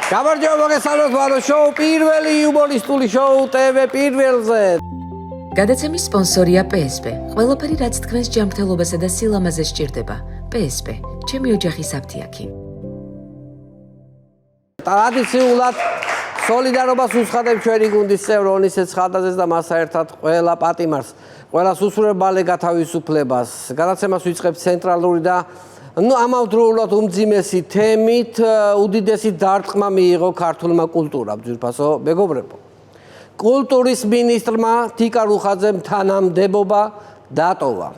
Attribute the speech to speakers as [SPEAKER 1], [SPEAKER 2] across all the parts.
[SPEAKER 1] გამარჯობა მოგესალმებით ბანო შოუ პირველი იუმორისტული შოუ TV პირველზე.
[SPEAKER 2] გადაცემის სპონსორია PSP. ყველაფერი რაც თქვენს ჯანმრთელობასა და სილამაზეს სჭირდება. PSP. ჩემი ოჯახის აფთიაქი.
[SPEAKER 1] ტრადიციულად სოლიდარობას უსხადებ ჩვენი გუნდის წევრ ონისე ცხადაძეს და მას საერთოდ ყველა პატიმარს, ყველას უსურვებ მალე გათავისუფლებას. გადაცემას ვიწყებთ ცენტრალური და ამავდროულად უმძიმესი თემით უდიდესი დარტყმა მიიღო ქართულმა კულტურამ, ძვირფასო მეგობრებო. კულტურის მინისტრმა თიკა რუხაძემ თანამდებობა დატოვა.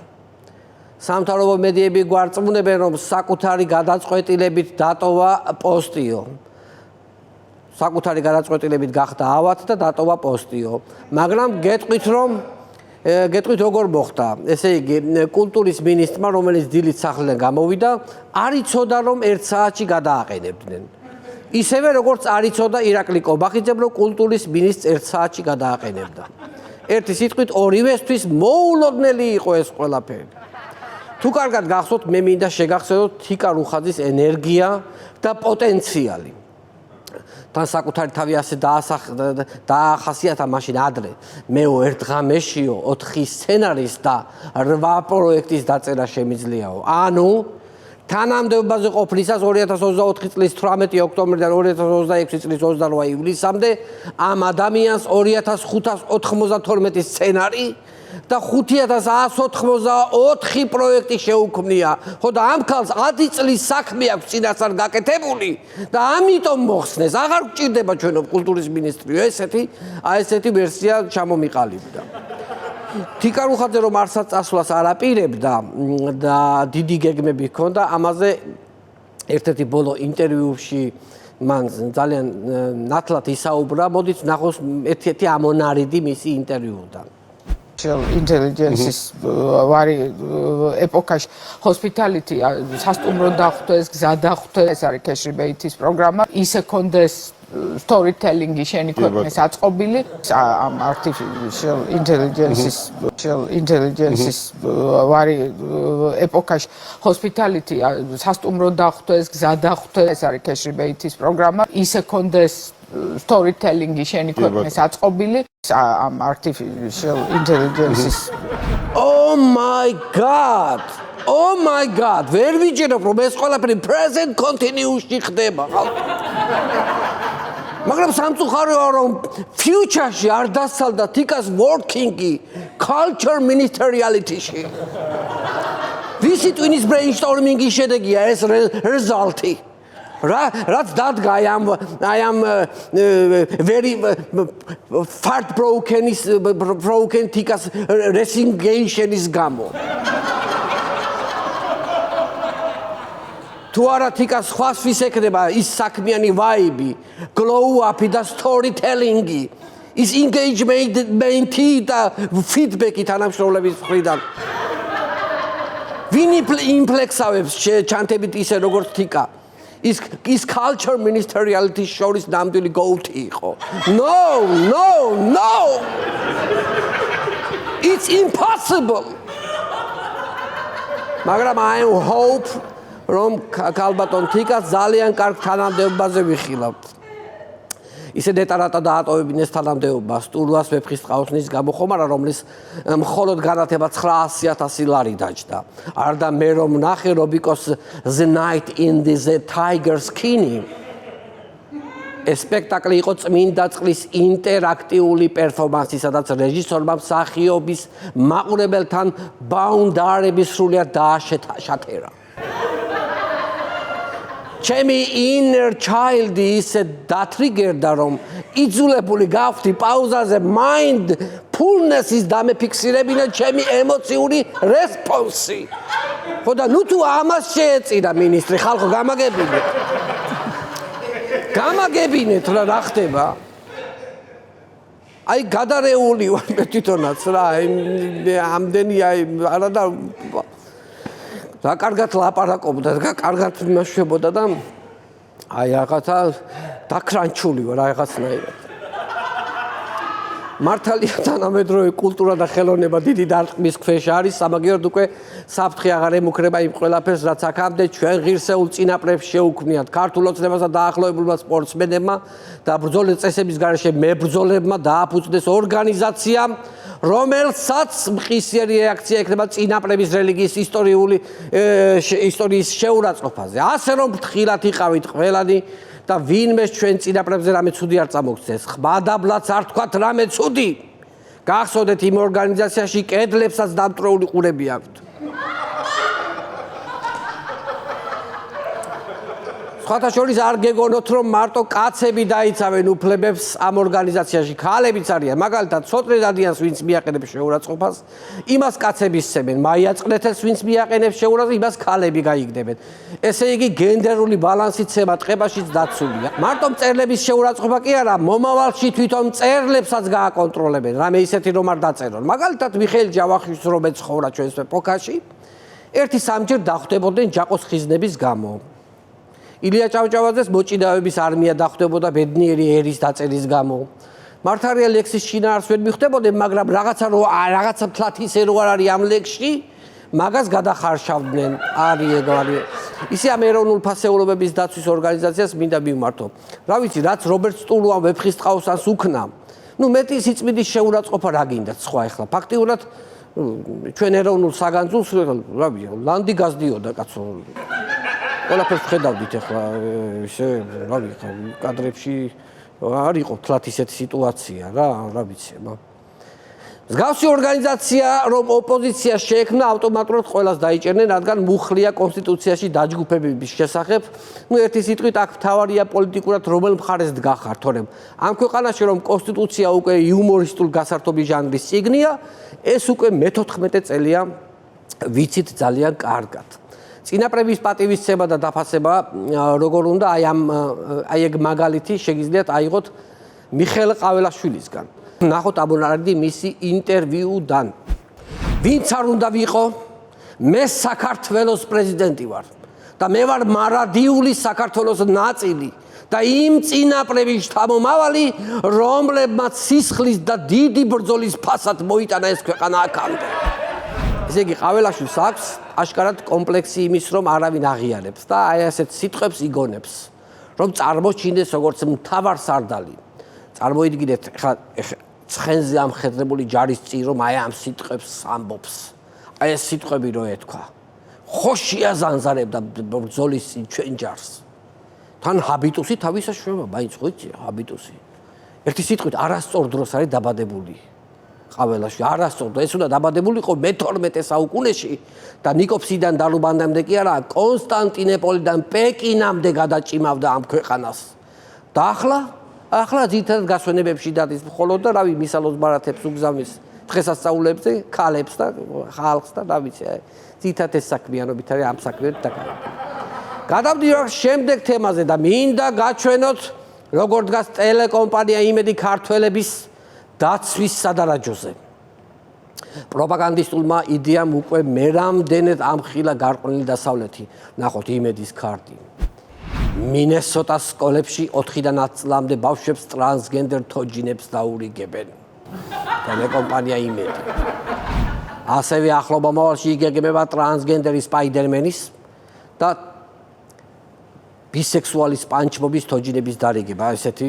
[SPEAKER 1] სამთავრობო მედიები გვარწმუნებენ, რომ საკუთარი გადაწყვეტილებით დატოვა პოსტიო. საკუთარი გადაწყვეტილებით გახდა ავად და დატოვა პოსტიო. მაგრამ გეტყვით როგორ მოხდა. ესე იგი, კულტურის მინისტრმა, რომელიც დილით სახლიდან გამოვიდა, არ იცოდა, რომ 1 საათში გადააყენებდნენ. ისევე როგორც არ იცოდა ირაკლი კობახიძემ, რომ კულტურის მინისტრს 1 საათში გადააყენებდა. ერთი სიტყვით ორივესთვის მოულოდნელი იყო ეს ყველაფერი. თუ კარგად გახსოვთ, მე მინდა შეგახსენოთ თიკა რუხაძის ენერგია და პოტენციალი. თან საკუთარი თავი ასე დაახასიათა მაშინ ადრე. მეო ერთ ღამეშიო 4 სცენარის და 8 პროექტის დაწერა შემიძლიაო. ანუ თანამდებობაზე ყოფნისას 2024 წლის 18 ოქტომბრიდან 2026 წლის 28 ივლისამდე ამ ადამიანს 2592 სცენარი და 5194 პროექტი შეუქმნია. ხო და ამ ქალს 10 წლის საქმე აქვს წინასწარ გაკეთებული და ამიტომ მოხსნეს. აღარ გჭირდება ჩვენო კულტურის მინისტრიო ესეთი ვერსია ჩამომიყალიბდა. თიკა რუხაძე რომ არსად წასვლას არ აპირებდა და დიდი გეგმები ჰქონდა, ამაზე ერთ-ერთი ბოლო ინტერვიუში მან ძალიან ნათლად ისაუბრა. მოდით ნახოს ერთ-ერთი ამონარიდი მისი ინტერვიუდან.
[SPEAKER 3] Intelligence-ის ვარი ეპოქაში hospitality სასტუმრო დახვდეს, გზა დახვდეს, ეს არის cash rebate-ის პროგრამა. ისე კონდეს storytelling-ი შენიქვეყნეს აწყობილი ამ artificial intelligence-ის ვარი ეპოქაში hospitality სასტუმრო დახვდეს, გზა დახვდეს, ეს არის cash rebate-ის პროგრამა. ისე კონდეს storytelling-ი შენიქვეყნეს აწყობილი ამ artificial intelligence-ის.
[SPEAKER 1] Oh my god! ვერ ვიჯერებ რომ ეს ყველაფერი present continuous-ში ხდება. მაგრამ სამწუხაროა რომ future-ში არ დასცალდა თიკას working-ი culture ministeriality-ში. ვისი ტვინის brainstorming-ის შედეგია ეს result-ი? რაც დადგა I am very broken თიკას resignation-ის გამო. თუ არა თიკას სხვას ვის ეკნება ის საქმიანი ვაიბი, glow-up-ი და storytelling-ი, ის engagement-ი და feedback-ი თანამშრომლების მხრიდან. ვინ იმპლექსავებს ჩანთებით ისე როგორც თიკა? ის culture ministeriality შორის ნამდვილი goat იყო. No! It's impossible. მაგრამ I hope რომ ქალბატონ თიკას ძალიან კარგ თანამდებობაზე ვიხილავთ. ისე დეტალატა დაატოვებინეს თანამდებობა სტურვას ვეფხისტყაოსნის გამოხმარა, რომლის მხოლოდ განათება 900,000 ლარი დაჯდა. არ და მე რომ ნახე რობიკოს The Night in the Tiger Skin. ეს სპექტაკლი იყო წმინდა წყლის ინტერაქტიული პერფორმანსი, სადაც რეჟისორმა მსახიობის მაყურებელთან ბაუნდარების სრულიად დააშატერა. ჩემი inner child-ი ისე დათრიგერდა, რომ იძულებული გავხდი პაუზაზე mindfulness-ის დამეფიქსირებინა ჩემი ემოციური რესპონსი. ხო და ნუ თუ ამას შეეწირა მინისტრი, ხალხო გამაგებინეთ რა ხდება. აი გადარეული ვარ მე თვითონაც რა, ამდენი არა და რა კარგად ლაპარაკობდა და კარგად იმაშვებოდა და აი რაღაცა დაკრანჩული ვარ რაღაცნაირად. მართალია თანამედროვე კულტურა და ხელოვნება დიდი დარტყმის ქვეშ არის, სამაგიეროდ უკვე საფრთხე აღარ ემუქრება იმ ყველაფერს, რაც აქამდე ჩვენ ღირსეულ წინაპრებს შეუქმნიათ ქართულ ოცნებასა და დაახლოებულმა სპორტსმენებმა და ბრძოლის წესების გარეშე მებრძოლებმა დააფუძნეს ორგანიზაციამ, რომელსაც მყისიერი რეაქცია ექნება წინაპრების რელიგიის ისტორიის შეურაცხყოფაზე. ასე რომ ფრთხილად იყავით ყველანი და ვინმეს ჩვენ წინაპრებზე რამე ცუდი არ წამოგცეს. ხმადაბლაც არ თქვათ რამე ცუდი. გახსოვდეთ იმ ორგანიზაციაში კედლებსაც დამტრეული ყურები აქვთ. სხვათა შორის არ გეგონოთ, რომ მარტო კაცები დაიცავენ უფლებებს ამ ორგანიზაციაში, ქალებიც არიან. მაგალითად, ცოტნე დადიანს ვინც მიაყენებს შეურაცხყოფას, იმას კაცები სცემენ. მაია წყნეთელს ვინც მიაყენებს შეურაცხყოფას, იმას ქალები გაიგდებენ. ესე იგი, გენდერული ბალანსით ცემა ტყებაშიც დაცულია. მარტო მწერლების შეურაცხყოფა კი არა, მომავალში თვითონ მწერლებსაც გააკონტროლებენ, რამე ისეთი რომ არ დაწერონ. მაგალითად, მიხეილ ჯავახიშვილს რომ ეცხოვრა ჩვენს ეპოქაში, ერთი სამჯერ დახვდებოდნენ ჯაყოს ხიზნების გამო. ილია ჭავჭავაძეს მოჭიდავების არმია დახვდებოდა ბედნიერი ერის დაწერის გამო. მართალია ლექსის შინაარსს ვერ მიხვდებოდნენ, მაგრამ რაღაცა თლათ ისე რო არ არის ამ ლექსში, მაგას გადახარშავდნენ. არის ეგ არის. ისე ამ ეროვნულ ფასეულობების დაცვის ორგანიზაციას მინდა მივმართო. რა ვიცი, რაც რობერტ სტულუამ ვეფხისტყაოსანს უქნა. მეტი სიწმინდის შეურაცხყოფა რა გინდათ სხვა ახლა. ფაქტიურად ჩვენ ეროვნულ საგანძულს რა ვიცი, ლანდი გაზდიოდა კაცო. ყველაფერს ხედავდით ახლა ისე რა ვიცი კადრებში არ იყო თლათ ისეთი სიტუაცია რა ვიცი მსგავსი ორგანიზაცია რომ ოპოზიციას შეექმნა ავტომატურად ყველას დაიჭერნენ რადგან მუხლია კონსტიტუციაში დაჯგუფებების შესახებ ერთი სიტყვით აქ მთავარია პოლიტიკურად რომელ მხარეს დგახარ თორემ ამ ქვეყანაში რომ კონსტიტუცია უკვე იუმორისტულ გასართობის ჟანრის წიგნია ეს უკვე მე-14 წელია ვიცით ძალიან კარგად წინაპრების პატივისცემა და დაფასება როგორ უნდა აი ეგ მაგალითი შეგიძლიათ აიღოთ მიხეილ ყაველაშვილისგან. ნახოთ აბონარდი მისი ინტერვიუდან. ვინც არ უნდა ვიყო, მე საქართველოს პრეზიდენტი ვარ და მე ვარ მარადიული საქართველოს ნაწილი და იმ წინაპრების შთამომავალი, რომლებმაც სისხლის და დიდი ბრძოლის ფასად მოიტანა ეს ქვეყანა აქამდე. ესე იგი ყაველაშვილს აქვს აშკარად კომპლექსი იმის რომ არავინ აღიარებს და აი ასეთ სიტყვებს იგონებს რომ წარმოჩინდეს როგორც მთავარ სარდალი წარმოიდგინეთ ხა ცხენზე ამხედრებული ჯარის წინ რომ აი ამ სიტყვებს ამბობს აი ეს სიტყვები რო ეთქვა ხო შეაზანზარებდა ბრძოლის წინ ჩვენ ჯარს თან ჰაბიტუსი თავისაშუალება მაინც ხო იცი ჰაბიტუსი ერთი სიტყვით არასწორ დროს არის დაბადებული ყაველაში არასწორ ეს უნდა დაბადებულიყო მე-12 საუკუნეში და ნიკოფსიდან დალუბანდამდე კი არა კონსტანტინოპოლიდან პეკინამდე გადაჭიმავდა ამ ქვეყანას და ახლა ძირითადად გასვენებებში დადის მხოლოდ და რავი მისალოს ბარათებს უგზავნის დღესასწაულებზე ქალებს და ხალხს და რა ვიცი ძირითადად ეს საქმიანობით არის ამ საქმეებით დაკავებული გადავდივართ შემდეგ თემაზე და მინდა გაჩვენოთ როგორ დგას ტელეკომპანია იმედი ქართველების დაცვის სადარაჯოზე. პროპაგანდისტულმა იდეამ უკვე მერამდენედ ამხილა გარყვნილი დასავლეთი. ნახოთ იმედის ქარდი. მინესოტას სკოლებში 4-დან 10 წლამდე ბავშვებს ტრანსგენდერ თოჯინებს დაურიგებენ. ტელეკომპანია იმედი. ასევე ახლობა მომავალში იგეგმება ტრანსგენდერი სპაიდერმენის და ბისექსუალის პანჩბობის თოჯინების დარიგება. ესეთი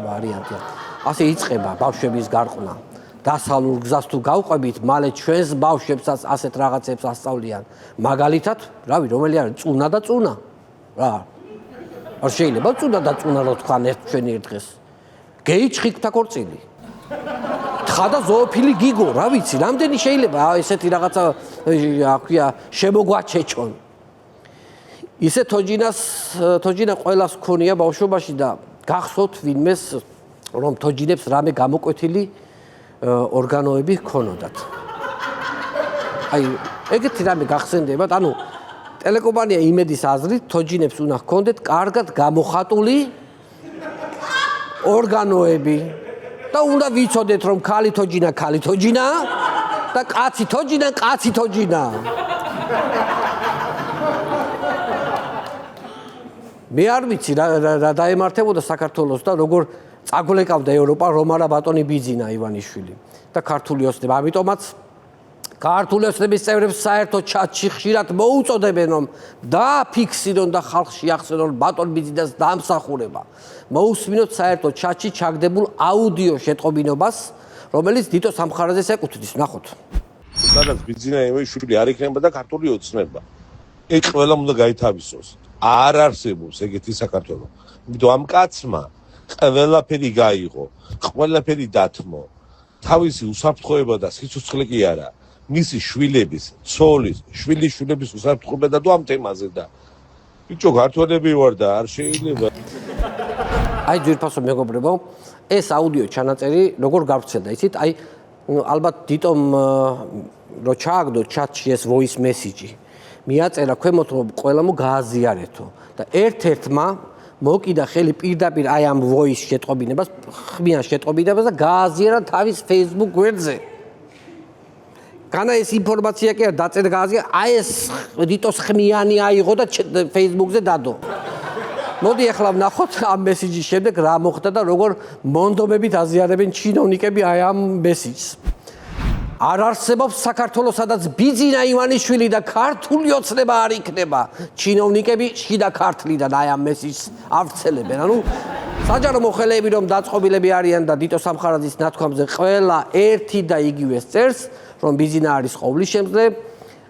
[SPEAKER 1] ვარიანტია. ასე იწყება ბავშვების გარყნა. დასავლურ გზას თუ გავყვებით, მალე ჩვენს ბავშვებსაც ასეთ რაღაცებს ასწავლიან. მაგალითად, რავი, რომელი არის წუნა და წუნა. რა? არ შეიძლება წუნა და წუნა რო თქვან ჩვენი ერთ დღეს. გეიჩხიქთა ქორწილი. თხა და ზოოფილი გიგო, რა ვიცი, რამდენი შეიძლება ესეთი რაღაცა აქვია შემოგვაჩეჩონ. ისე თოჯინა ყველას ქონია ბავშვობაში და გახსოვთ ვინმეს რომ თოჯინებს რამე გამოკვეთილი ორგანოები ჰქონოდათ. აი, ეგეთი რამე გახსენდებათ, ანუ ტელეკომპანია იმედის აზრით თოჯინებს უნდა ჰქონდეთ კარგად გამოხატული ორგანოები და უნდა ვიცოდეთ რომ ქალი თოჯინა და კაცი თოჯინა. მე არ ვიცი რა დაემართებოდა საქართველოს და როგორ წაგვლეკავდა ევროპა რომ არა ბატონი ბიძინა ივანიშვილი და ქართული ოცნება. ამიტომაც ქართული ოცნების წევრებს საერთო ჩატში ხშირად მოუწოდებენ რომ დააფიქსირონ და ხალხში ახსენონ ბატონ ბიძინას დამსახურება. მოусმინოთ საერთო ჩატში ჩაგდებულ აუდიო შეტყობინობას, რომელიც დიტო სამხარაძეს ეკუთვნის. ნახოთ.
[SPEAKER 4] სადაც ბიძინა ივანიშვილი არ იქნება და ქართული ოცნება. ეგ ყველამ უნდა გაითავისოს. არ არსებობს ეგეთი საქართველო. იმიტომ ამ კაცმა ყველაფერი გაიღო, ყველაფერი დათმო. თავისი უსაფრთხოება და სიცოცხლე კი არა. მისი შვილების, ცოლის, შვილიშვილების უსაფრთხოება და თუ ამ თემაზე და ბიჭო ქართველები ვარ და არ შეიძლება.
[SPEAKER 1] აი ძვირფასო მეგობრებო, ეს აუდიო ჩანაწერი როგორ გავრცელდა, იცით? აი ალბათ დიტომ რო ჩააგდო ჩატში ეს voice message-ი. მიაწერა ქვემოთ რომ ყველამ გააზიარეთო და ერთ-ერთმა მოკიდა ხელი პირდაპირ აი ამ voice შეტყობინებას, ხმიან შეტყობინებას და გააზიარა თავის Facebook გვერდზე. განა ეს ინფორმაცია კი არ დაწერა გააზიარა, აი ეს დიტოს ხმიანი აიღო და Facebook-ზე დადო. მოდი ახლა ვნახოთ ამ მესიჯის შემდეგ რა მოხდა და როგორ მონდომებით აზიარებენ ჩინოვნიკები აი ამ მესიჯს. არ არსებობს საქართველოს, სადაც ბიძინა ივანიშვილი და ქართული ოცნება არ იქნება. ჩინოვნიკები შიდა ქართლიდან აი ამ მესიჯს ავრცელებენ. ანუ საჯარო მოხელეები რომ დაწყობილები არიან და დიტო სამხარაძის ნათქვამზე ყველა ერთი და იგივე წერს, რომ ბიძინა არის ყოვლისშემძლე.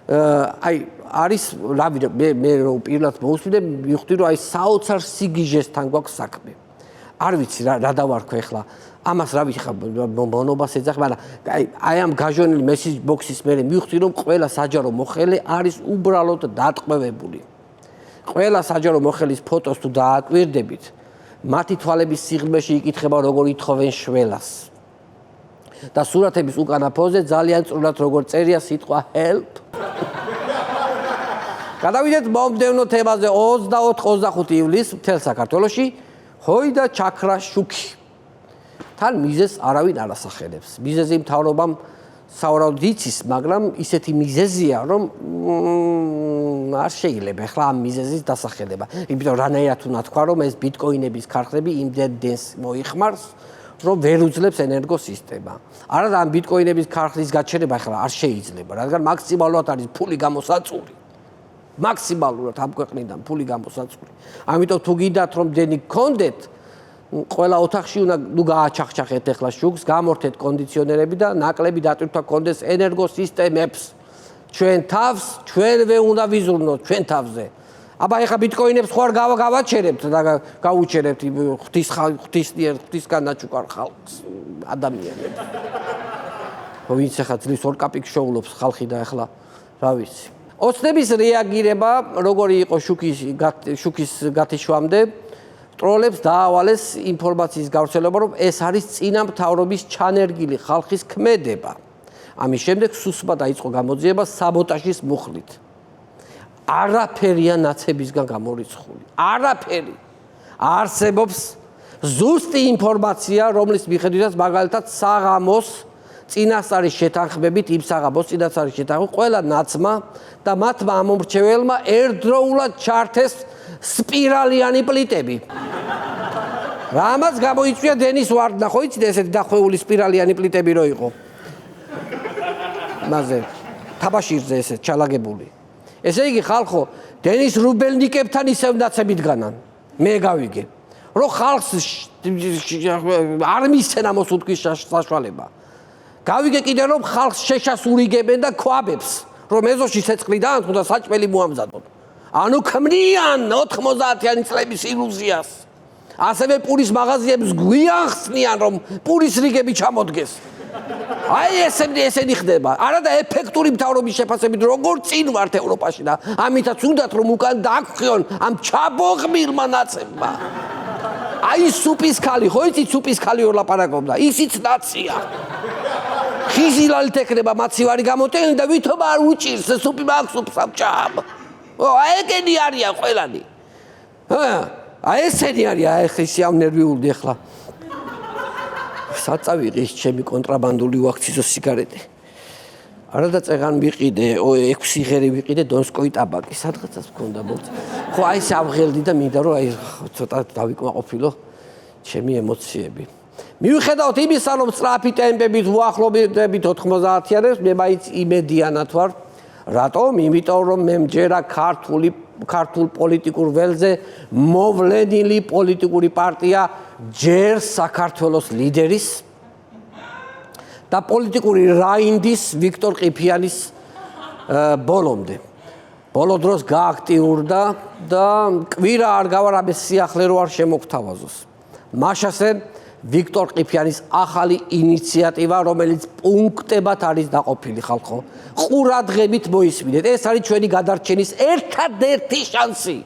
[SPEAKER 1] აი არის მე რომ პირდაპირ მოусმინე, მივხვდი რომ აი საოცარ სიგიჟესთან გვაქვს საქმე. არ ვიცი რა დავარქვე ახლა. ამას რა ვიცი ხა მონობას ეძახი, მაგრამ აი ამ გაჟონილი მესიჯ ბოქსის მერე მივხვდი რომ ყველა საჯარო მოხელე არის უბრალოდ დატყვევებული. ყველა საჯარო მოხელის ფოტოს თუ დააკვირდებით, მათი თვალების სიღრმეში იკითხება როგორ ითხოვენ შველას. და სურათების უკანა ფონზე ძალიან წვრილად როგორ წერია სიტყვა help. გადავიდეთ მომდევნო თემაზე 24-25 ივლისს მთელ საქართველოში ჰოიდა ჩაქრა შუქი. თან მიზეზს არავინ არ ასახელებს. მიზეზი მთავრობამ სავარაუდოდ იცის, მაგრამ ისეთი მიზეზია, რომ არ შეიძლება ახლა ამ მიზეზის დასახელება. იმიტომ რანაირად უნდა თქვა, რომ ეს ბიტკოინების ქარხნები იმდენ დენს მოიხმარს, რომ ვერ უძლებს ენერგოსისტემა. არა და ამ ბიტკოინების ქარხნის გაჩერება ახლა არ შეიძლება, რადგან მაქსიმალურად არის ფული გამოსაწური. მაქსიმალურად ამ ქვეყნიდან ფული გამოსაწური. ამიტომ თუ გინდათ რომ დენი გქონდეთ, ყველა ოთახში უნდა გააჩახჩახეთ ახლა შუქს, გამორთეთ კონდიციონერები და ნაკლები დატვირთვა გქონდეს ენერგოსისტემებს. ჩვენ თავს ჩვენვე უნდა ვიზრუნოთ ჩვენ თავზე. აბა ეხა ბიტკოინებს ხო არ გავაჩერებთ და გაუჩერებთ ღვთისგან ნაჩუქარ ხალხს ადამიანებს. ვინც ახლა ძლის ორ კაპიკს შოულობს ხალხი და ახლა რა ვიცი. ოცნების რეაგირება როგორი იყო შუქის გათიშვამდე, ტროლებს დაავალეს ინფორმაციის გავრცელება, რომ ეს არის წინა მთავრობის ჩანერგილი ხალხის ქმედება. ამის შემდეგ სუსმა დაიწყო გამოძიება საბოტაჟის მუხლით. არაფერია ნაცებისგან გამორიცხული. არაფერი. არსებობს ზუსტი ინფორმაცია, რომლის მიხედვითაც მაგალითად საღამოს წინასწარი შეთანხმებით, იმ საღამოს წინასწარი შეთანხმებით ყველა ნაცმა და მათმა ამომრჩეველმა ერთდროულად ჩართეს სპირალიანი პლიტები. რამაც გამოიწვია დენის ვარდნა, ხო იცით ესეთი დახვეული სპირალიანი პლიტები რო იყო. მასე თაბაშირზე ესე ჩალაგებული. ესე იგი ხალხო, დენის რუბელნიკებთან ისევ ნაცებით განან. მე გავიგე, რომ ხალხს არ მისცენა მოსუთქვის საშუალება. გავიგე კიდე რომ ხალხს შეშას ურიგებენ და ქვაბებს, რომ ეზოში ცეცხლი დაანთქო და საჭმელი მოამზადონ. ანუ ქმნიან 90-იანი წლების ილუზიას. ასევე პურის მაღაზიებს გვიახსნიან, რომ პურის რიგები ჩამოდგეს. აი ესენი ხდება. არა და ეფექტური მთავრობის შეფასებით როგორ წინ ვართ ევროპაში და ამითაც უნდათ რომ უკან დაგვხიონ ამ ჩაბოღმილმა ნაცებმა. აი სუპის ქალი, ხო იცით სუპის ქალი ორ ლაპარაკობდა, ისიც ნაცია. ხიზილალით ეკრება მაცივარი გამოტენილი და ვითომ არ უჭირს სუპი მაქსუპს ამ ჭამ. აი ეგენი არიან ყველანი. აი ესენი არიან, აი ხისი ამ ნერვიულდი ახლა. საწავიღე ის ჩემი კონტრაბანდული უაქციზო სიგარეტი. არა და წეღან ვიყიდე, 6 ღერი ვიყიდე დონსკოი ტაბაკი, სადღაცაც მქონდა მოწ. ხო აი ეს ავღელდი და მინდა რომ აი ცოტა დავიკმაყოფილო. ჩემი ემოციები. მიუხედავად იმისა, რომ სწრაფი ტემპებით უახლოვდებით 90-იანებს, მე მაინც იმედიანად ვარ. რატომ? იმიტომ რომ მე მჯერა ქართულ პოლიტიკურ ველზე მოვლენილი პოლიტიკური პარტია ჯერ საქართველოს ლიდერის და პოლიტიკური რაინდის ვიქტორ ყიფიანის ბოლომდე. ბოლო დროს გააქტიურდა და კვირა არ გავარამე სიახლე რო არ შემოგთავაზოს. მაშასე ვიქტორ ყიფიანის ახალი ინიციატივა, რომელიც პუნქტებად არის დაყოფილი ხალხო. ყურადღებით მოისმინეთ. ეს არის ჩვენი გადარჩენის ერთადერთი შანსი.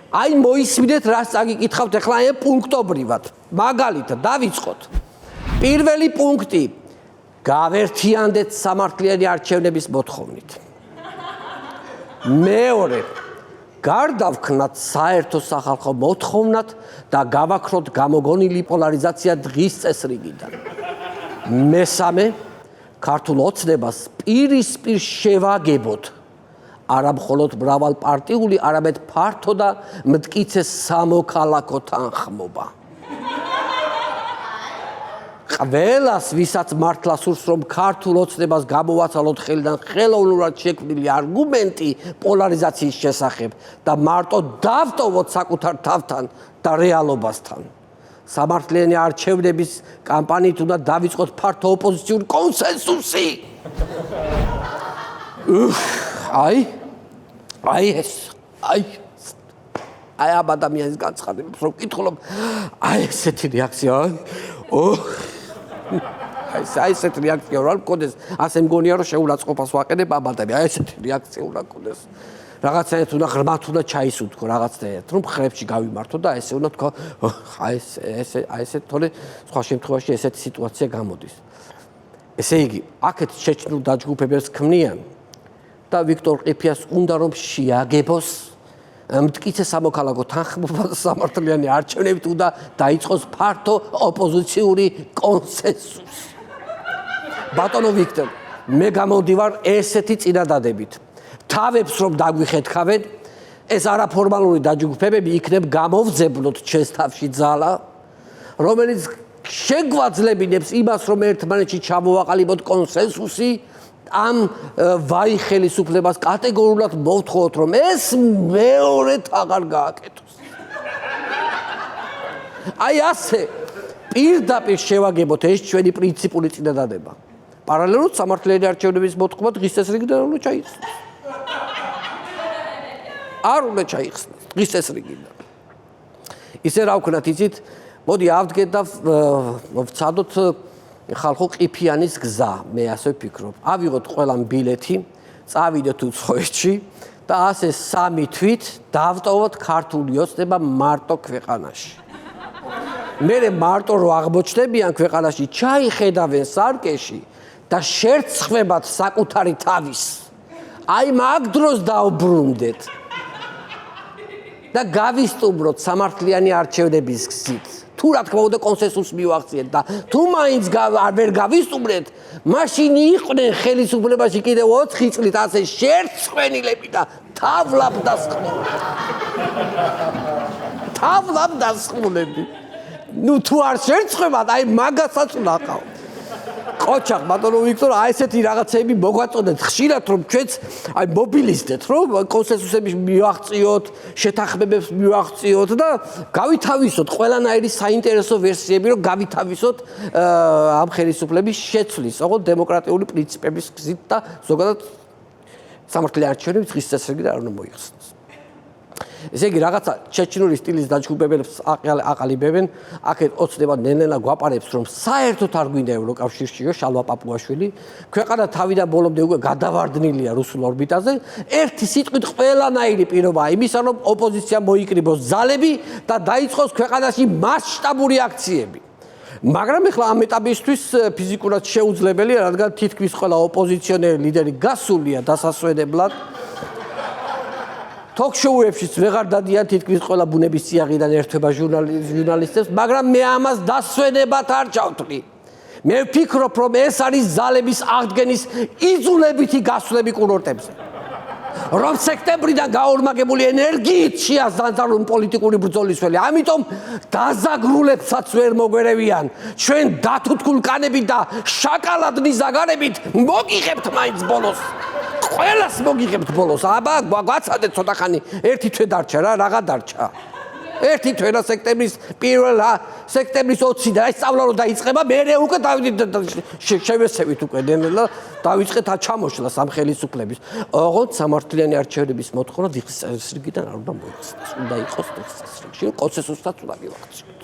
[SPEAKER 1] აი მოისმინეთ, რას წაგიკითხავთ ახლა აი პუნქტობრივად. მაგალითად, დავიწყოთ. პირველი პუნქტი გავერთიანდეთ სამართლიანი არჩევნების მოთხოვნით. მეორე გარდავქნათ საერთო სახალხო მოთხოვნად და გავაქროთ გამოგონილი პოლარიზაცია დღის წესრიგიდან. მესამე ქართულ ოცნებას პირისპირ შევაგებოთ არა მხოლოდ მრავალპარტიული, არამედ ფართო და მტკიცე სამოქალაქო თანხმობა. ყველას, ვისაც მართლა სურს, რომ ქართულ ოცნებას გამოვაცალოთ ხელიდან ხელოვნურად შექმნილი არგუმენტი პოლარიზაციის შესახებ და მარტო დავტოვოთ საკუთარ თავთან და რეალობასთან. სამართლიანი არჩევნების კამპანიით უნდა დავიწყოთ ფართო ოპოზიციური კონსენსუსი. აი ამ ადამიანის განცხადებას რომ ვკითხულობ, აი ესეთი რეაქცია, აი ესეთი რეაქცია რა მქონდეს, ასე მგონია რომ შეურაცხყოფას ვაყენებ ამ ადამიანს, აი ესეთი რეაქცია უნდა მქონდეს. რაღაცაერთ უნდა ღრმათ უნდა ჩაისუნთქო რაღაცაერთ, რომ ხრებში გავიმართო და ესე უნდა თქვა, აი ესე თორე სხვა შემთხვევაში ესეთი სიტუაცია გამოდის. ესე იგი, აქეთ შეჭრილ დაჯგუფებებს ქმნიან და ვიქტორ ყიფიანს უნდა რომ შეაგებოს მტკიცე სამოქალაქო თანხმობა და სამართლიანი არჩევნებით უნდა დაიწყოს ფართო ოპოზიციური კონსენსუსი. ბატონო ვიქტორ, მე გამოდივარ ესეთი წინადადებით. თავებს რომ დაგვიხეთქავენ, ეს არაფორმალური დაჯგუფებები იქნებ გამოვძებლოთ ჩვენს თავში ძალა, რომელიც შეგვაძლებინებს იმას, რომ ერთმანეთში ჩამოვაყალიბოთ კონსენსუსი, ამ ვაი ხელისუფლებას კატეგორიულად მოვთხოვოთ, რომ ეს მეორედ აღარ გააკეთოს. აი ასე პირდაპირ შევაგებოთ ეს ჩვენი პრინციპული წინადადება. პარალელურად სამართლიანი არჩევნების მოთხოვნა დღის წესრიგიდან უნდა ჩაიხსნას. არ უნდა ჩაიხსნას დღის წესრიგიდან. ისე რა ვქნათ, იცით, მოდი ავდგეთ და ვცადოთ ხალხო ყიფიანის გზა, მე ასე ვფიქრობ. ავიღოთ ყველამ ბილეთი, წავიდეთ უცხოეთში და ასე 3 თვით დავტოვოთ ქართული ოცნება მარტო ქვეყანაში. მერე მარტო რო აღმოჩნდებიან ქვეყანაში, ჩაიხედავენ სარკეში და შერცხებათ საკუთარი თავის. აი მაგ დროს დავბრუნდეთ და გავისტუმროთ სამართლიანი არჩევნების გზით. თუ რა თქმა უნდა კონსენსუსს მივახციეთ და თუ მაინც ვერ გავისტუმრეთ, მაშინ იყვნენ ხელისუფლებაში კიდევ 4 წლით ასე შერცხვენილები და თავლაბ დასხმულები. ნუ თუ არ შერცხვებათ, აი მაგასაც ვნახავ. ყოჩაღ ბატონო ვიქტორ, აი ესეთი რაღაცები მოგვაწოდეთ ხშირად, რომ ჩვენც აი მობილიზდეთ, რომ კონსენსუსების მივაღწიოთ, შეთანხმებებს მივაღწიოთ და გავითავისოთ ყველანაირი საინტერესო ვერსიები, რომ გავითავისოთ ამ ხელისუფლების შეცვლის, ოღონდ დემოკრატიული პრინციპების გზით და ზოგადად სამართლიანი არჩევნების დღის წესრიგიდან არ უნდა მოიხსნას. ესე იგი, რაღაცა ჩეჩნური სტილის დაჯგუფებებს აყალიბებენ, აქეთ ოცნება ნელ-ნელა გვაპარებს, რომ საერთოდ არ გვინდა ევროკავშირშიო შალვა პაპუაშვილი, ქვეყანა თავიდან ბოლომდე უკვე გადავარდნილია რუსულ ორბიტაზე, ერთი სიტყვით ყველანაირი პირობაა იმისა, რომ ოპოზიცია მოიკრიბოს ძალები და დაიწყოს ქვეყანაში მასშტაბური აქციები. მაგრამ ეხლა ამ ეტაპისთვის ფიზიკურად შეუძლებელია, რადგან თითქმის ყველა ოპოზიციონერი ლიდერი გასულია დასასვენებლად. თოქ-შოუებშიც ვეღარ დადიან თითქმის ყველა ბუნების წიაღიდან ერთვება ჟურნალისტებს, მაგრამ მე ამას დასვენებად არ ჩავთვლი. მე ვფიქრობ, რომ ეს არის ძალების აღდგენის იძულებითი გასვლები კურორტებზე. რომ სექტემბრიდან გაორმაგებული ენერგიით შეასდანწარონ პოლიტიკური ბრძოლის ველი. ამიტომ დაზაგრულებსაც ვერ მოგვერევიან. ჩვენ დათუთქულ კანებით და შაკალადნის ზაგარებით მოგიღებთ მაინც ბოლოს. ყველას მოგიღებთ ბოლოს. აბა გვაცადეთ ცოტა ხანი. ერთი თვე დარჩა რა, რაღა დარჩა. ერთი თვე რა სექტემბრის 20-ი და ეს სწავლა რო დაიწყება, მე უკვე შევესევით უკვე და დავიწყეთ ჩამოშლა ამ ხელისუფლების. ოღონდ სამართლიანი არჩევნების მოთხოვნა დღის წესრიგიდან არ უნდა მოიცნას. უნდა იყოს დღის წესრიგში, კონსენსუსსაც უნდა მივახციოთ.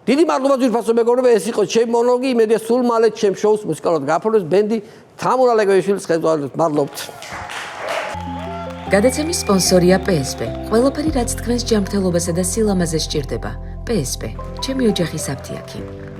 [SPEAKER 1] დიდი მადლობა ძვირფასო მეგობრებო, ეს იყო ჩემი მონოლოგი, იმედია სულ მალე ჩემ შოუს მუსიკალურად გაფორმებს ბენდი თამურ ალეგოიშვილის ხელმძღვანელობით. მადლობთ.
[SPEAKER 2] გადაცემის სპონსორია PSP. ყველაფერი რაც თქვენს ჯანმრთელობასა და სილამაზეს სჭირდება. PSP. ჩემი ოჯახის აფთიაქი.